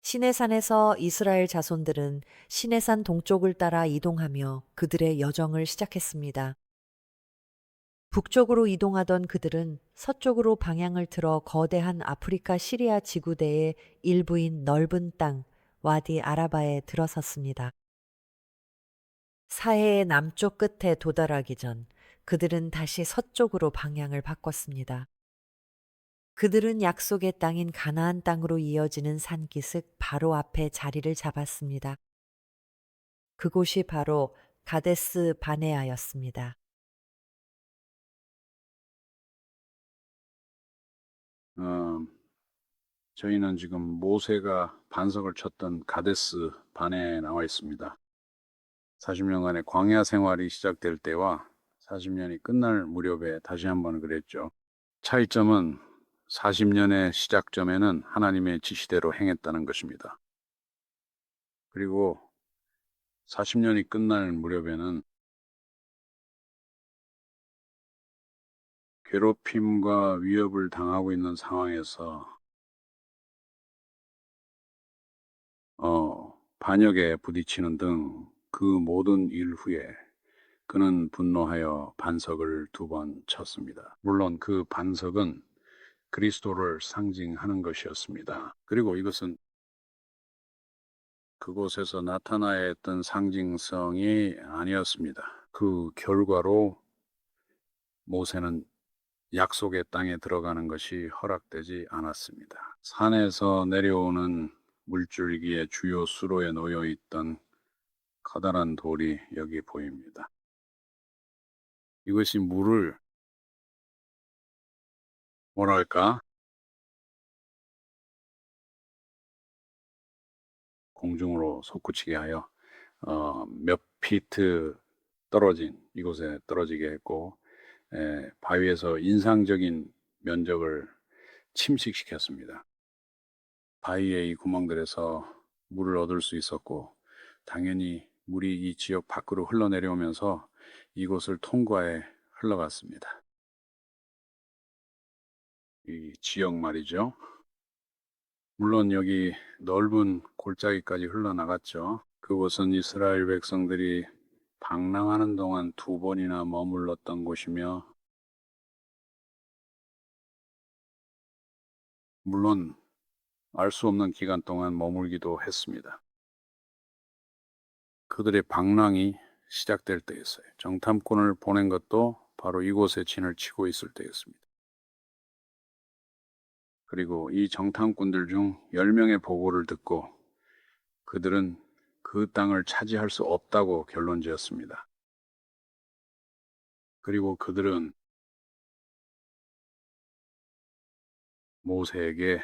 시내산에서 이스라엘 자손들은 시내산 동쪽을 따라 이동하며 그들의 여정을 시작했습니다. 북쪽으로 이동하던 그들은 서쪽으로 방향을 틀어 거대한 아프리카 시리아 지구대의 일부인 넓은 땅, 와디 아라바에 들어섰습니다. 사해의 남쪽 끝에 도달하기 전 그들은 다시 서쪽으로 방향을 바꿨습니다. 그들은 약속의 땅인 가나안 땅으로 이어지는 산기슭 바로 앞에 자리를 잡았습니다. 그곳이 바로 가데스 바네아였습니다. 어, 저희는 지금 모세가 반석을 쳤던 가데스 반에 나와 있습니다. 40년간의 광야 생활이 시작될 때와 40년이 끝날 무렵에 다시 한번 그랬죠. 차이점은 40년의 시작점에는 하나님의 지시대로 행했다는 것입니다. 그리고 40년이 끝날 무렵에는 괴롭힘과 위협을 당하고 있는 상황에서 반역에 부딪히는 등 그 모든 일 후에 그는 분노하여 반석을 2번 쳤습니다. 물론 그 반석은 그리스도를 상징하는 것이었습니다. 그리고 이것은 그곳에서 나타나야 했던 상징성이 아니었습니다. 그 결과로 모세는 약속의 땅에 들어가는 것이 허락되지 않았습니다. 산에서 내려오는 물줄기의 주요 수로에 놓여 있던 커다란 돌이 여기 보입니다. 이것이 물을 뭐랄까 공중으로 솟구치게 하여 몇 피트 떨어진 이곳에 떨어지게 했고 바위에서 인상적인 면적을 침식시켰습니다. 바위의 이 구멍들에서 물을 얻을 수 있었고 당연히 물이 이 지역 밖으로 흘러내려오면서 이곳을 통과해 흘러갔습니다. 이 지역 말이죠. 물론 여기 넓은 골짜기까지 흘러나갔죠. 그곳은 이스라엘 백성들이 방랑하는 동안 2번이나 머물렀던 곳이며 물론 알 수 없는 기간 동안 머물기도 했습니다. 그들의 방랑이 시작될 때였어요. 정탐꾼을 보낸 것도 바로 이곳에 진을 치고 있을 때였습니다. 그리고 이 정탐꾼들 중 10명의 보고를 듣고 그들은 그 땅을 차지할 수 없다고 결론지었습니다. 그리고 그들은 모세에게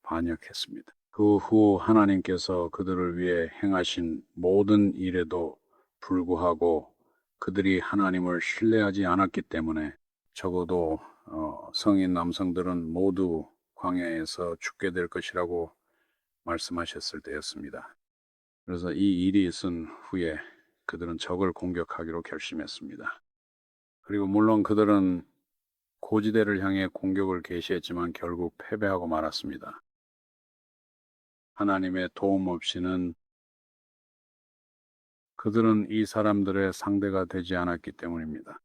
반역했습니다. 그 후 하나님께서 그들을 위해 행하신 모든 일에도 불구하고 그들이 하나님을 신뢰하지 않았기 때문에 적어도 성인 남성들은 모두 광야에서 죽게 될 것이라고 말씀하셨을 때였습니다. 그래서 이 일이 있은 후에 그들은 적을 공격하기로 결심했습니다. 그리고 물론 그들은 고지대를 향해 공격을 개시했지만 결국 패배하고 말았습니다. 하나님의 도움 없이는 그들은 이 사람들의 상대가 되지 않았기 때문입니다.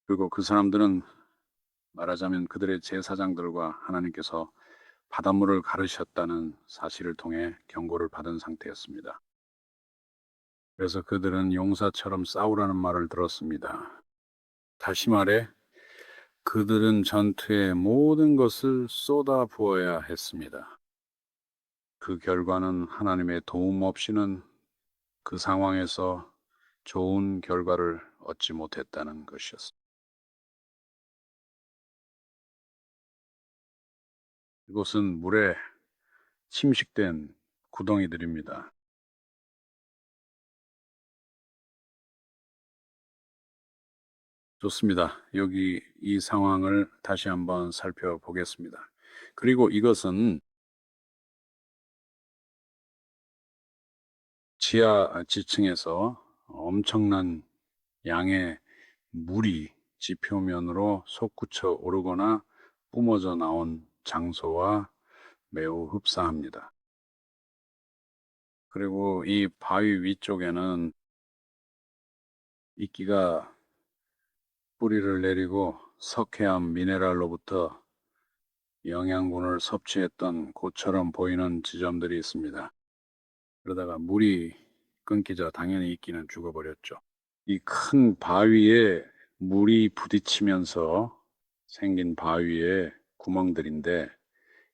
그리고 그 사람들은 말하자면 그들의 제사장들과 하나님께서 바닷물을 가르셨다는 사실을 통해 경고를 받은 상태였습니다. 그래서 그들은 용사처럼 싸우라는 말을 들었습니다. 다시 말해 그들은 전투에 모든 것을 쏟아 부어야 했습니다. 그 결과는 하나님의 도움 없이는 그 상황에서 좋은 결과를 얻지 못했다는 것이었습니다. 이곳은 물에 침식된 구덩이들입니다. 좋습니다. 여기 이 상황을 다시 한번 살펴보겠습니다. 그리고 이것은 지하 지층에서 엄청난 양의 물이 지표면으로 솟구쳐 오르거나 뿜어져 나온 장소와 매우 흡사합니다. 그리고 이 바위 위쪽에는 이끼가 뿌리를 내리고 석회암 미네랄로부터 영양분을 섭취했던 곳처럼 보이는 지점들이 있습니다. 그러다가 물이 끊기자 당연히 이끼는 죽어버렸죠. 이 큰 바위에 물이 부딪히면서 생긴 바위의 구멍들인데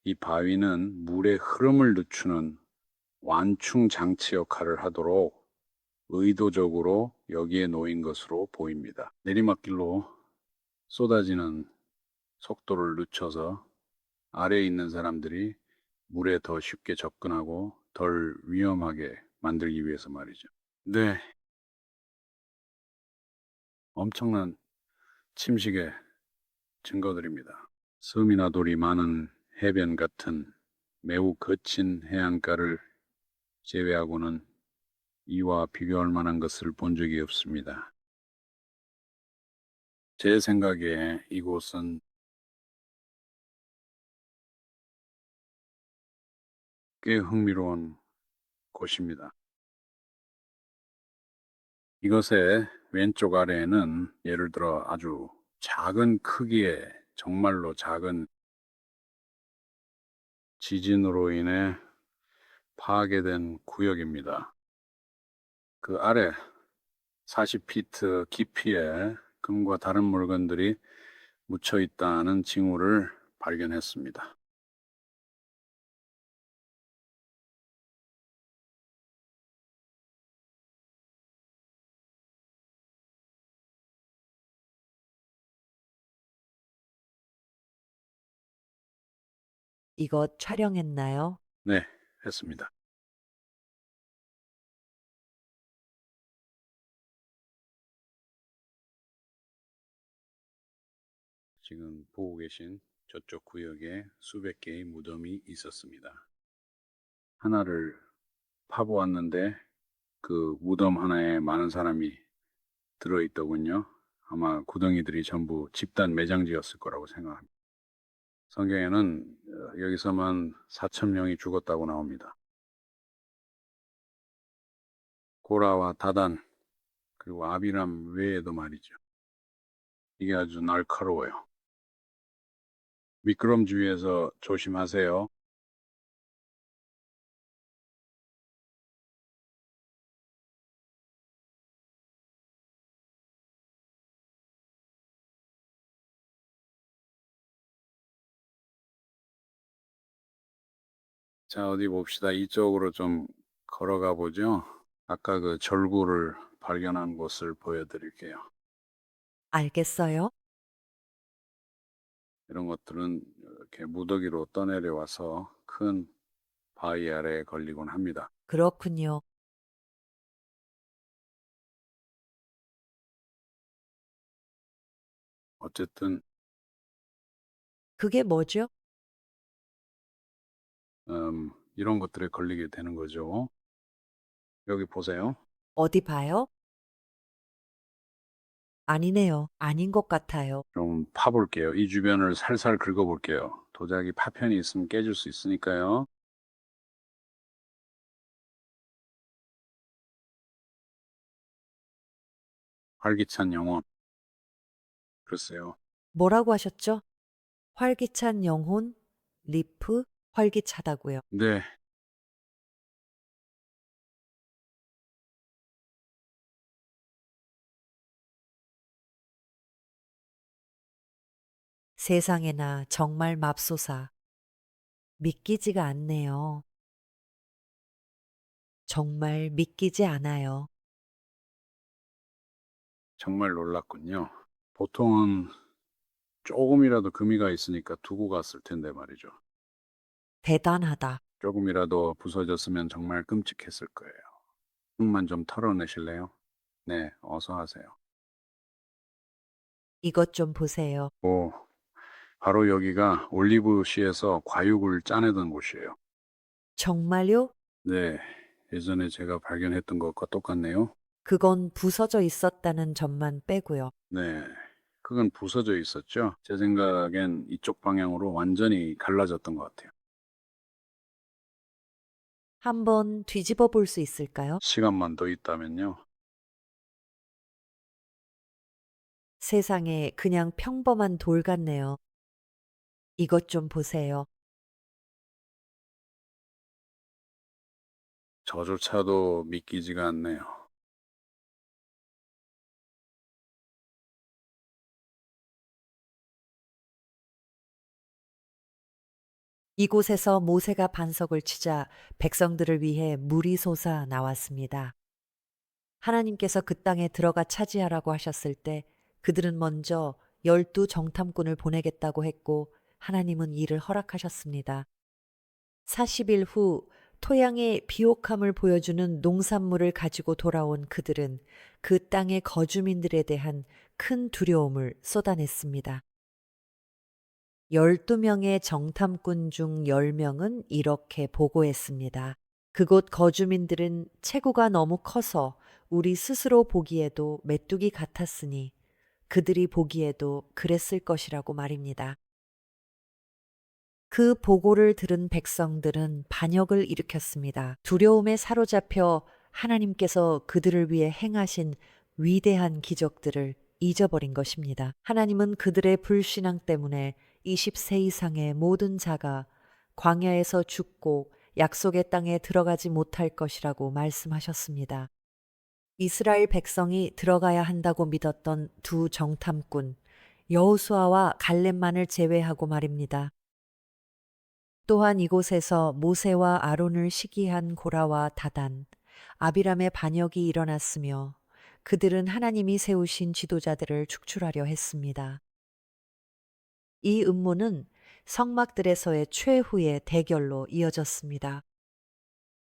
이 바위는 물의 흐름을 늦추는 완충 장치 역할을 하도록 의도적으로 여기에 놓인 것으로 보입니다. 내리막길로 쏟아지는 속도를 늦춰서 아래에 있는 사람들이 물에 더 쉽게 접근하고 덜 위험하게 만들기 위해서 말이죠. 네, 엄청난 침식의 증거들입니다. 섬이나 돌이 많은 해변 같은 매우 거친 해안가를 제외하고는 이와 비교할 만한 것을 본 적이 없습니다. 제 생각에 이곳은 꽤 흥미로운 곳입니다. 이것의 왼쪽 아래에는 예를 들어 아주 작은 크기의 정말로 작은 지진으로 인해 파괴된 구역입니다. 그 아래 40피트 깊이에 금과 다른 물건들이 묻혀 있다는 징후를 발견했습니다. 이것 촬영했나요? 네, 했습니다. 지금 보고 계신 저쪽 구역에 수백 개의 무덤이 있었습니다. 하나를 파보았는데 그 무덤 하나에 많은 사람이 들어있더군요. 아마 구덩이들이 전부 집단 매장지였을 거라고 생각합니다. 성경에는 여기서만 4천 명이 죽었다고 나옵니다. 고라와 다단 그리고 아비람 외에도 말이죠. 이게 아주 날카로워요. 미끄럼 주위에서 조심하세요. 자, 어디 봅시다. 이쪽으로 좀 걸어가 보죠. 아까 그 절구를 발견한 곳을 보여드릴게요. 알겠어요? 이런 것들은 이렇게 무더기로 떠내려와서 큰 바위 아래에 걸리곤 합니다. 그렇군요. 어쨌든 그게 뭐죠? 이런 것들에 걸리게 되는 거죠. 여기 보세요. 어디 봐요? 아니네요. 아닌 것 같아요. 좀 파볼게요. 이 주변을 살살 긁어볼게요. 도자기 파편이 있으면 깨질 수 있으니까요. 활기찬 영혼. 글쎄요. 뭐라고 하셨죠? 활기찬 영혼, 리프, 활기차다고요. 네, 세상에나 정말 맙소사. 믿기지가 않네요. 정말 믿기지 않아요. 정말 놀랐군요. 보통은 조금이라도 금이가 있으니까 두고 갔을 텐데 말이죠. 대단하다. 조금이라도 부서졌으면 정말 끔찍했을 거예요. 흙만 좀 털어내실래요? 네, 어서 하세요. 이것 좀 보세요. 오, 바로 여기가 올리브시에서 과육을 짜내던 곳이에요. 정말요? 네, 예전에 제가 발견했던 것과 똑같네요. 그건 부서져 있었다는 점만 빼고요. 네, 그건 부서져 있었죠. 제 생각엔 이쪽 방향으로 완전히 갈라졌던 것 같아요. 한번 뒤집어 볼 수 있을까요? 시간만 더 있다면요. 세상에 그냥 평범한 돌 같네요. 이것 좀 보세요. 저조차도 믿기지가 않네요. 이곳에서 모세가 반석을 치자 백성들을 위해 물이 솟아 나왔습니다. 하나님께서 그 땅에 들어가 차지하라고 하셨을 때 그들은 먼저 12 정탐꾼을 보내겠다고 했고 하나님은 이를 허락하셨습니다. 40일 후 토양의 비옥함을 보여주는 농산물을 가지고 돌아온 그들은 그 땅의 거주민들에 대한 큰 두려움을 쏟아냈습니다. 12명의 정탐꾼 중 10명은 이렇게 보고했습니다. 그곳 거주민들은 체구가 너무 커서 우리 스스로 보기에도 메뚜기 같았으니 그들이 보기에도 그랬을 것이라고 말입니다. 그 보고를 들은 백성들은 반역을 일으켰습니다. 두려움에 사로잡혀 하나님께서 그들을 위해 행하신 위대한 기적들을 잊어버린 것입니다. 하나님은 그들의 불신앙 때문에 20세 이상의 모든 자가 광야에서 죽고 약속의 땅에 들어가지 못할 것이라고 말씀하셨습니다. 이스라엘 백성이 들어가야 한다고 믿었던 두 정탐꾼 여호수아와 갈렙만을 제외하고 말입니다. 또한 이곳에서 모세와 아론을 시기한 고라와 다단, 아비람의 반역이 일어났으며 그들은 하나님이 세우신 지도자들을 축출하려 했습니다. 이 음모는 성막들에서의 최후의 대결로 이어졌습니다.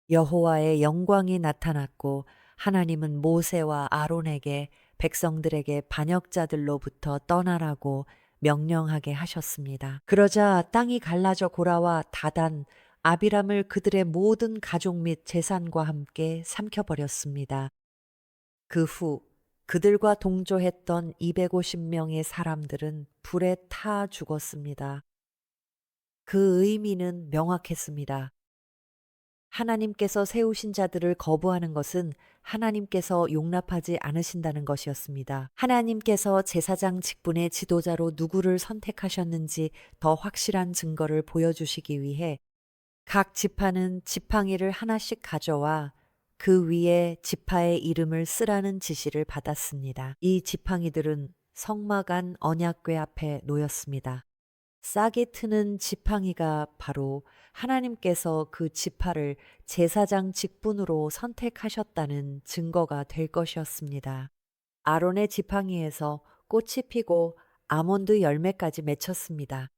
여호와의 영광이 나타났고 하나님은 모세와 아론에게 백성들에게 반역자들로부터 떠나라고 명령하게 하셨습니다. 그러자 땅이 갈라져 고라와 다단, 아비람을 그들의 모든 가족 및 재산과 함께 삼켜버렸습니다. 그 후 그들과 동조했던 250명의 사람들은 불에 타 죽었습니다. 그 의미는 명확했습니다. 하나님께서 세우신 자들을 거부하는 것은 하나님께서 용납하지 않으신다는 것이었습니다. 하나님께서 제사장 직분의 지도자로 누구를 선택하셨는지 더 확실한 증거를 보여주시기 위해 각 지파는 지팡이를 하나씩 가져와 그 위에 지파의 이름을 쓰라는 지시를 받았습니다. 이 지팡이들은 성막 안 언약궤 앞에 놓였습니다. 싹이 트는 지팡이가 바로 하나님께서 그 지파를 제사장 직분으로 선택하셨다는 증거가 될 것이었습니다. 아론의 지팡이에서 꽃이 피고 아몬드 열매까지 맺혔습니다.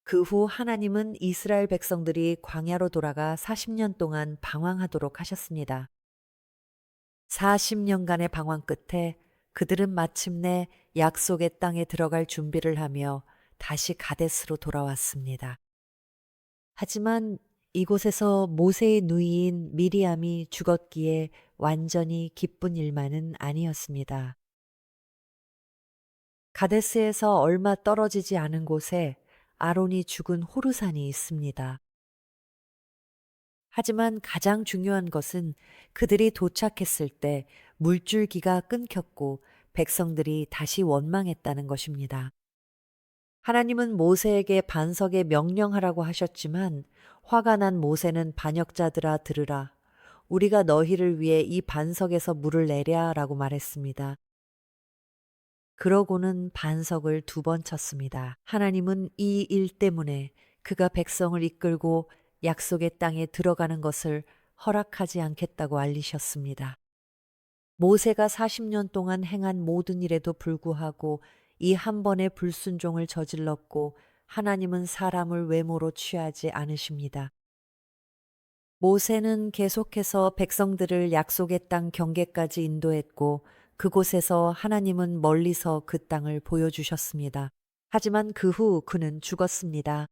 그 후 하나님은 이스라엘 백성들이 광야로 돌아가 40년 동안 방황하도록 하셨습니다. 40년간의 방황 끝에 그들은 마침내 약속의 땅에 들어갈 준비를 하며 다시 가데스로 돌아왔습니다. 하지만 이곳에서 모세의 누이인 미리암이 죽었기에 완전히 기쁜 일만은 아니었습니다. 가데스에서 얼마 떨어지지 않은 곳에 아론이 죽은 호르산이 있습니다. 하지만 가장 중요한 것은 그들이 도착했을 때 물줄기가 끊겼고 백성들이 다시 원망했다는 것입니다. 하나님은 모세에게 반석에 명령하라고 하셨지만 화가 난 모세는 반역자들아 들으라. 우리가 너희를 위해 이 반석에서 물을 내랴 라고 말했습니다. 그러고는 반석을 2번 쳤습니다. 하나님은 이 일 때문에 그가 백성을 이끌고 약속의 땅에 들어가는 것을 허락하지 않겠다고 알리셨습니다. 모세가 40년 동안 행한 모든 일에도 불구하고 이 한 번의 불순종을 저질렀고 하나님은 사람을 외모로 취하지 않으십니다. 모세는 계속해서 백성들을 약속의 땅 경계까지 인도했고 그곳에서 하나님은 멀리서 그 땅을 보여주셨습니다. 하지만 그 후 그는 죽었습니다.